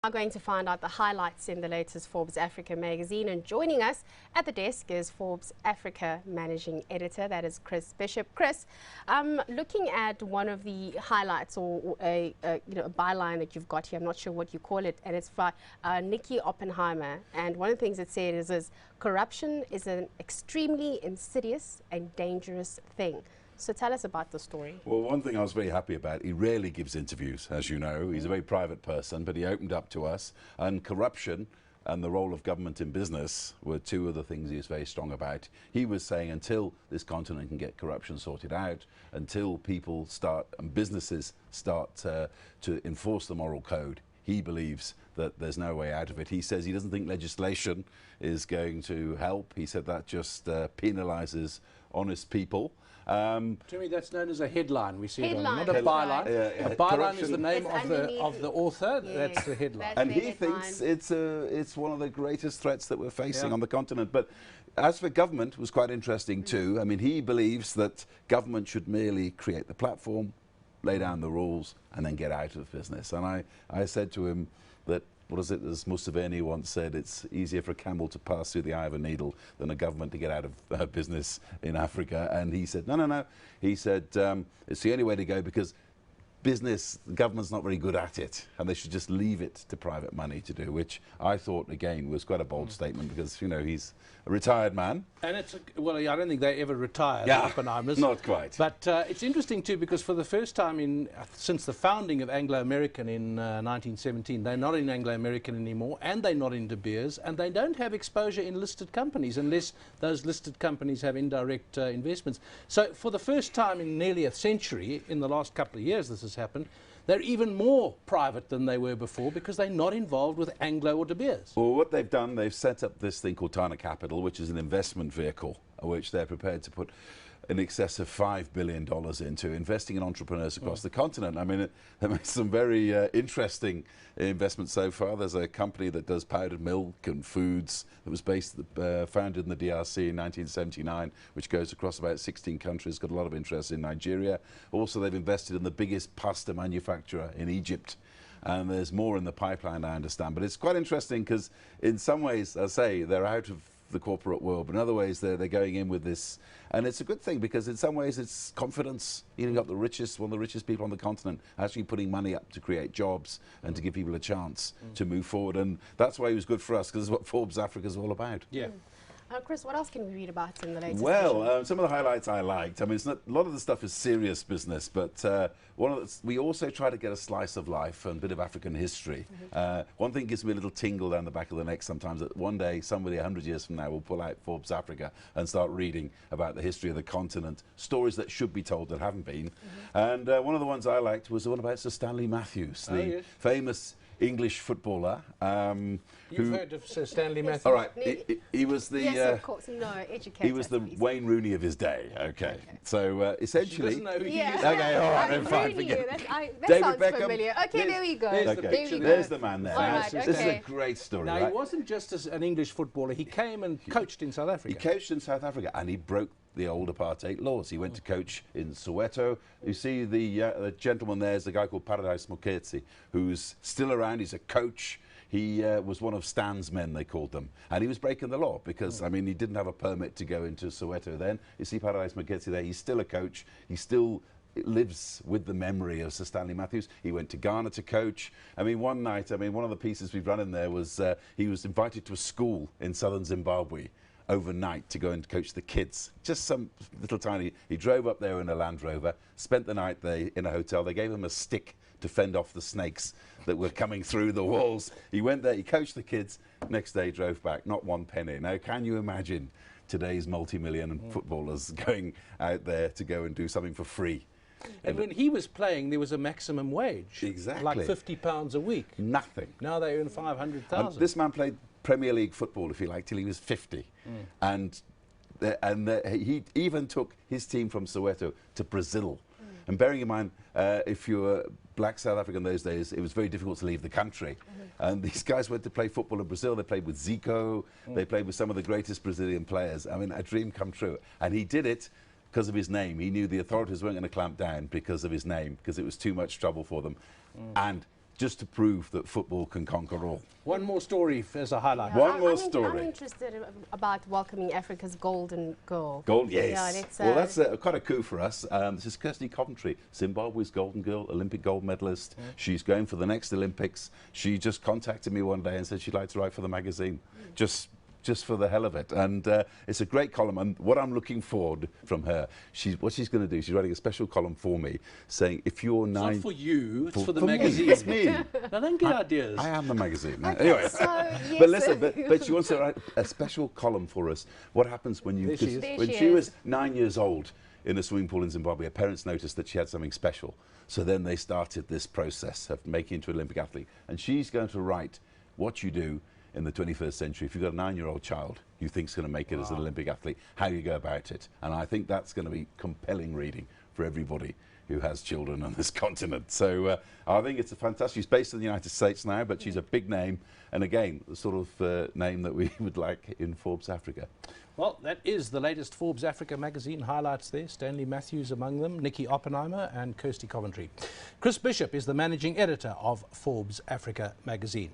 Are going to find out the highlights in the latest Forbes Africa magazine, and joining us at the desk is Forbes Africa managing editor, that is Chris Bishop. Chris, looking at one of the highlights or a byline that you've got here, I'm not sure what you call it, and it's by Nikki Oppenheimer, and one of the things it said is corruption is an extremely insidious and dangerous thing. So tell us about the story. Well, one thing I was very happy about, he rarely gives interviews, as you know. He's a very private person, but he opened up to us. And corruption and the role of government in business were two of the things he was very strong about. He was saying until this continent can get corruption sorted out, until people start and businesses start to enforce the moral code, he believes that there's no way out of it. He says he doesn't think legislation is going to help. He said that just penalizes honest people. To me, that's known as a headline. We see it on, not a Headline, byline. right. A byline Corruption is the name of the author. Yeah. That's the headline. That's And the he headline. thinks it's one of the greatest threats that we're facing on the continent. But as for government, it was quite interesting too. I mean, he believes that government should merely create the platform, lay down the rules, and then get out of business. And I said to him that, what is it, as Museveni once said, it's easier for a camel to pass through the eye of a needle than a government to get out of business in Africa. And he said, no. He said, it's the only way to go because the government's not very good at it, and they should just leave it to private money to do, which I thought, again, was quite a bold statement because, you know, he's a retired man. And it's, well, I don't think they ever retire, the Oppenheimers. Not quite. But it's interesting, too, because for the first time since the founding of Anglo American in 1917, they're not in Anglo American anymore, and they're not in De Beers, and they don't have exposure in listed companies unless those listed companies have indirect investments. So for the first time in nearly a century, in the last couple of years this has happened, they're even more private than they were before because they're not involved with Anglo or De Beers. Well, what they've done, they've set up this thing called Tana Capital, which is an investment vehicle, which they're prepared to put in excess of $5 billion into, investing in entrepreneurs across the continent. I mean, they made some very interesting investments so far. There's a company that does powdered milk and foods that was founded in the DRC in 1979, which goes across about 16 countries, got a lot of interest in Nigeria. Also, they've invested in the biggest pasta manufacturer in Egypt. And there's more in the pipeline, I understand. But it's quite interesting because in some ways, I say, they're out of the corporate world, but in other ways they're going in with this, and it's a good thing because in some ways it's confidence. You've got one of the richest people on the continent actually putting money up to create jobs and to give people a chance to move forward, and that's why it was good for us because it's what Forbes Africa is all about. Yeah. Chris, what else can we read about in the latest? Well, some of the highlights I liked. I mean, a lot of the stuff is serious business, but we also try to get a slice of life and a bit of African history. One thing gives me a little tingle down the back of the neck sometimes, that one day somebody 100 years from now will pull out Forbes Africa and start reading about the history of the continent, stories that should be told that haven't been. And one of the ones I liked was the one about Sir Stanley Matthews, the famous English footballer. You've heard of Sir Stanley Matthews? All right, he was the... Yes, of course, no, educate He was the please. Wayne Rooney of his day. Okay. So essentially... She doesn't know who he Yeah. is. Okay, all right, then fine, Rooney, forget that David sounds Beckham. familiar. Okay, there we go. There's the There picture we there. There's the man there. All right, This is a okay. great story, Now, right? he wasn't just an English footballer. He came and coached in South Africa. He coached in South Africa and he broke the old apartheid laws. He went to coach in Soweto. You see the gentleman there is a guy called Paradise Moketsi, who's still around. He's a coach. He was one of Stan's men, they called them. And he was breaking the law because, I mean, he didn't have a permit to go into Soweto then. You see Paradise Moketsi there. He's still a coach. He still lives with the memory of Sir Stanley Matthews. He went to Ghana to coach. I mean, one night, one of the pieces we've run in there was he was invited to a school in southern Zimbabwe overnight to go and coach the kids. Just some little tiny... He drove up there in a Land Rover, spent the night there in a hotel. They gave him a stick to fend off the snakes that were coming through the walls. He went there, he coached the kids, next day drove back, not one penny. Now, can you imagine today's multi-million footballers going out there to go and do something for free? And when he was playing, there was a maximum wage. Exactly. Like £50 a week. Nothing. Now they earn 500,000. This man played Premier League football, if you like, till he was 50. And he even took his team from Soweto to Brazil. And bearing in mind, if you were black South African in those days, it was very difficult to leave the country. And these guys went to play football in Brazil. They played with Zico. They played with some of the greatest Brazilian players. I mean, a dream come true. And he did it because of his name. He knew the authorities weren't going to clamp down because of his name, because it was too much trouble for them. And just to prove that football can conquer all. One more story as a highlight. Yeah, One more I'm story. interested about welcoming Africa's golden girl. Gold, Yeah, yes. let's, Well, that's quite a coup for us. This is Kirsty Coventry, Zimbabwe's golden girl, Olympic gold medalist. She's going for the next Olympics. She just contacted me one day and said she'd like to write for the magazine, just for the hell of it. And it's a great column. And what I'm looking forward from her, what she's going to do, she's writing a special column for me saying, if you're It's 9... not for you, it's for the me, magazine. it's me. Now don't get ideas. I am the magazine. Okay, Anyway, so, yes. but listen, but she wants to write a special column for us. What happens when you... There she 'cause is. There when she she is. was 9 years old in a swimming pool in Zimbabwe, her parents noticed that she had something special. So then they started this process of making into an Olympic athlete. And she's going to write what you do in the 21st century. If you've got a 9-year-old child you think is going to make it as an Olympic athlete, how you go about it. And I think that's going to be compelling reading for everybody who has children on this continent. So I think it's a fantastic... She's based in the United States now, but she's a big name. And again, the sort of name that we would like in Forbes Africa. Well, that is the latest Forbes Africa Magazine highlights there. Stanley Matthews among them, Nikki Oppenheimer and Kirsty Coventry. Chris Bishop is the managing editor of Forbes Africa Magazine.